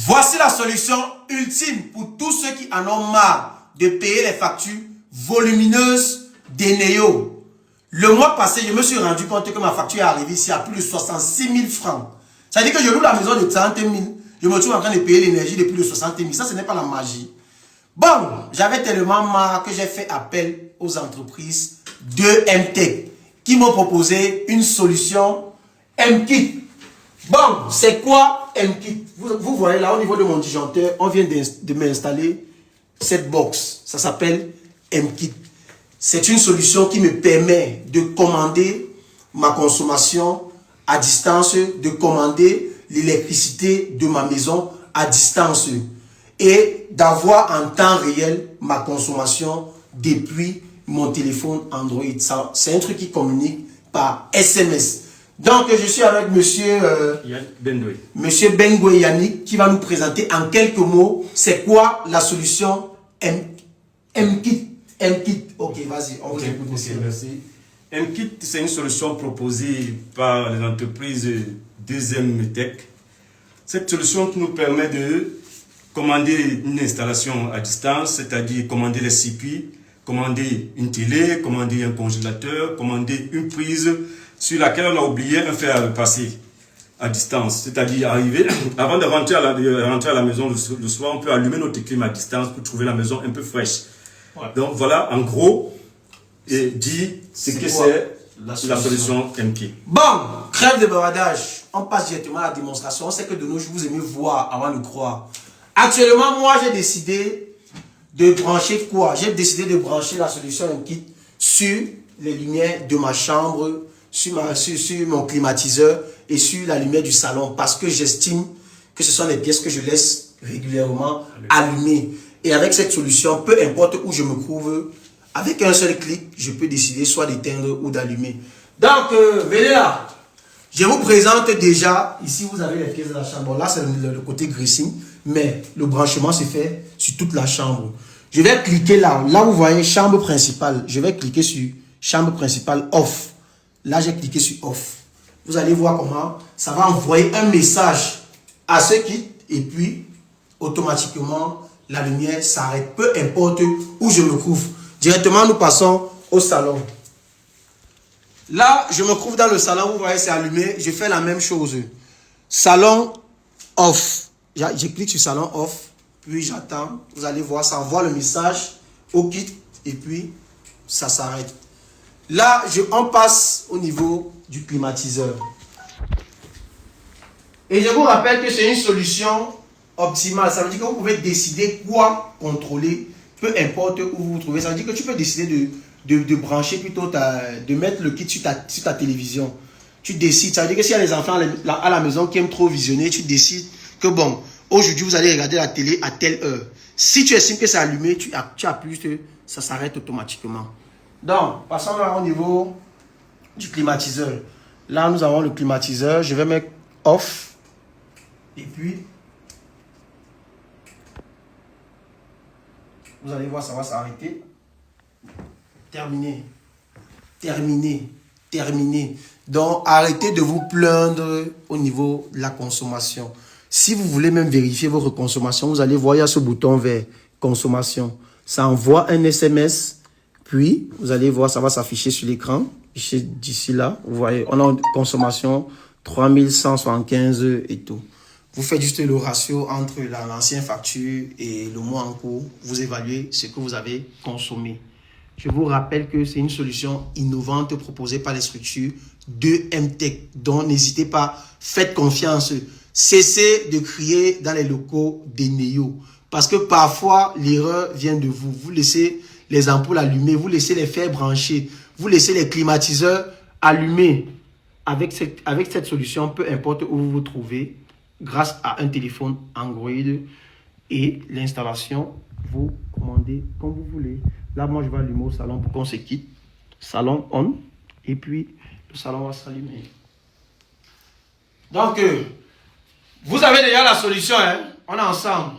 Voici la solution ultime pour tous ceux qui en ont marre de payer les factures volumineuses des Néo. Le mois passé, je me suis rendu compte que ma facture est arrivée ici à plus de 66 000 francs. Ça veut dire que je loue la maison de 30 000. Je me trouve en train de payer l'énergie de plus de 60 000. Ça, ce n'est pas la magie. Bon, j'avais tellement marre que j'ai fait appel aux entreprises de MTech qui m'ont proposé une solution MKit. Bon, c'est quoi MKit? Vous voyez là au niveau de mon disjoncteur, on vient de m'installer cette box. Ça s'appelle MKit. C'est une solution qui me permet de commander ma consommation à distance, de commander l'électricité de ma maison à distance et d'avoir en temps réel ma consommation depuis mon téléphone Android. C'est un truc qui communique par SMS. Donc, je suis avec monsieur Bengoé Yannick qui va nous présenter en quelques mots c'est quoi la solution MKit. MKit. Ok, vas-y, on vous écoute. Ok, merci. MKit, c'est une solution proposée par les entreprises 2M Tech. Cette solution qui nous permet de commander une installation à distance, c'est-à-dire commander les circuits, commander une télé, commander un congélateur, commander une prise sur laquelle on a oublié un fer à repasser à distance. C'est-à-dire arriver, avant de rentrer à la maison le soir, on peut allumer notre clim à distance pour trouver la maison un peu fraîche. Ouais. Donc voilà, en gros, dit ce que c'est la solution MKit. Bon, crève de bavardage. On passe directement à la démonstration. On sait que de nos jours, vous aimez voir avant de croire. Actuellement, moi, j'ai décidé de brancher quoi? J'ai décidé de brancher la solution MKit sur les lumières de ma chambre, sur mon climatiseur et sur la lumière du salon parce que j'estime que ce sont les pièces que je laisse régulièrement allumées. Et avec cette solution, peu importe où je me trouve, avec un seul clic, je peux décider soit d'éteindre ou d'allumer. Donc, venez là. Je vous présente déjà, ici vous avez les pièces de la chambre. Bon, là, c'est le côté dressing, mais le branchement se fait sur toute la chambre. Je vais cliquer là. Là, vous voyez chambre principale. Je vais cliquer sur chambre principale off. Là, j'ai cliqué sur off. Vous allez voir comment ça va envoyer un message à ce kit et puis automatiquement, la lumière s'arrête. Peu importe où je me trouve. Directement, nous passons au salon. Là, je me trouve dans le salon. Vous voyez, c'est allumé. Je fais la même chose. Salon off. Je clique sur salon off. Puis j'attends. Vous allez voir, ça envoie le message au kit. Et puis, ça s'arrête. Là, on passe au niveau du climatiseur. Et je vous rappelle que c'est une solution optimale. Ça veut dire que vous pouvez décider quoi contrôler, peu importe où vous vous trouvez. Ça veut dire que tu peux décider de brancher plutôt, de mettre le kit sur ta télévision. Tu décides. Ça veut dire que s'il y a des enfants à la maison qui aiment trop visionner, tu décides que bon, aujourd'hui vous allez regarder la télé à telle heure. Si tu estimes que c'est allumé, tu appuies, ça s'arrête automatiquement. Donc, passons là au niveau du climatiseur. Là, nous avons le climatiseur. Je vais mettre off. Et puis, vous allez voir, ça va s'arrêter. Terminé. Terminé. Terminé. Donc, arrêtez de vous plaindre au niveau de la consommation. Si vous voulez même vérifier votre consommation, vous allez voir, il y a ce bouton vert, consommation. Ça envoie un SMS. Puis, vous allez voir, ça va s'afficher sur l'écran. D'ici là, vous voyez, on a une consommation 3175 et tout. Vous faites juste le ratio entre l'ancienne facture et le mois en cours. Vous évaluez ce que vous avez consommé. Je vous rappelle que c'est une solution innovante proposée par les structures de MTech. Donc, n'hésitez pas, faites confiance. Cessez de crier dans les locaux des Néo. Parce que parfois, l'erreur vient de vous. Vous laissez les ampoules allumées, vous laissez les fers branchés, vous laissez les climatiseurs allumés. Avec cette solution, peu importe où vous vous trouvez, grâce à un téléphone Android et l'installation, vous commandez comme vous voulez. Là, moi, je vais allumer au salon pour qu'on se quitte. Salon on. Et puis, le salon va s'allumer. Donc, vous avez déjà la solution, hein? On est ensemble.